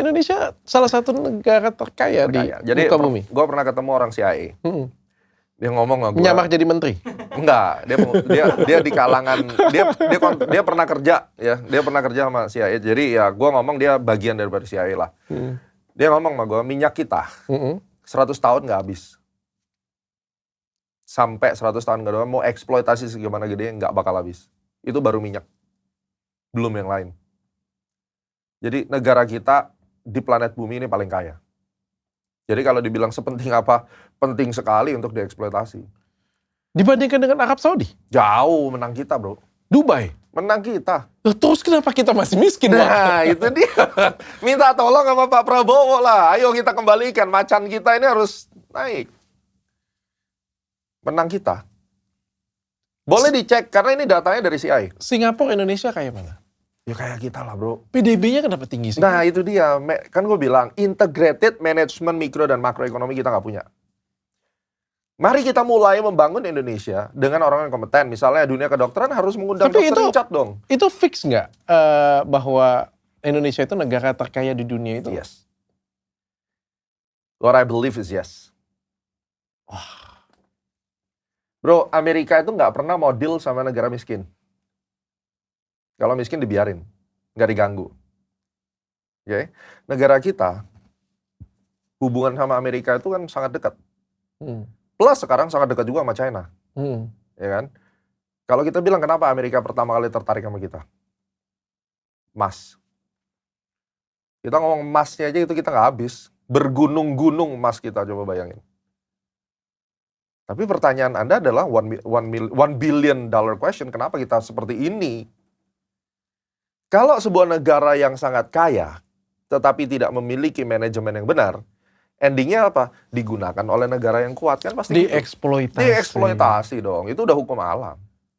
Indonesia salah satu negara terkaya di Jadi muka bumi. gue pernah ketemu orang CIA. Dia ngomong sama gue. Menyamar jadi menteri? Enggak, dia di kalangan dia pernah kerja ya, dia pernah kerja sama CIA. Jadi ya gue ngomong dia bagian daripada CIA lah. Dia ngomong sama gue, minyak kita 100 tahun nggak habis. Sampai 100 tahun nggak habis, mau eksploitasi segimana gede nggak bakal habis. Itu baru minyak, belum yang lain. Jadi negara kita di planet bumi ini paling kaya. Jadi kalau dibilang sepenting apa, penting sekali untuk dieksploitasi. Dibandingkan dengan Arab Saudi? Jauh menang kita, bro. Dubai? Menang kita. Terus kenapa kita masih miskin? Nah, itu dia. Minta tolong sama Pak Prabowo lah. Ayo kita kembalikan, macan kita ini harus naik. Menang kita. Boleh dicek, karena ini datanya dari CIA. Singapura, Indonesia kayak mana? Ya kayak kita lah, bro. PDB-nya kenapa tinggi sih? Nah, itu dia. Kan gue bilang, integrated management mikro dan makroekonomi kita nggak punya. Mari kita mulai membangun Indonesia dengan orang yang kompeten. Misalnya dunia kedokteran harus mengundang dokter Richard dong. Itu fix nggak bahwa Indonesia itu negara terkaya di dunia itu? Yes. What I believe is yes. Bro, Amerika itu nggak pernah mau deal sama negara miskin. Kalau miskin dibiarin, nggak diganggu. Oke? Negara kita, hubungan sama Amerika itu kan sangat dekat. Plus sekarang sangat dekat juga sama China. Ya kan? Kalau kita bilang kenapa Amerika pertama kali tertarik sama kita? Emas. Kita ngomong emasnya aja itu kita nggak habis. Bergunung-gunung emas kita, coba bayangin. Tapi pertanyaan Anda adalah $1 billion question, kenapa kita seperti ini? Kalau sebuah negara yang sangat kaya, tetapi tidak memiliki manajemen yang benar, endingnya apa? Digunakan oleh negara yang kuat, kan pasti dieksploitasi. Dieksploitasi dong, itu udah hukum alam.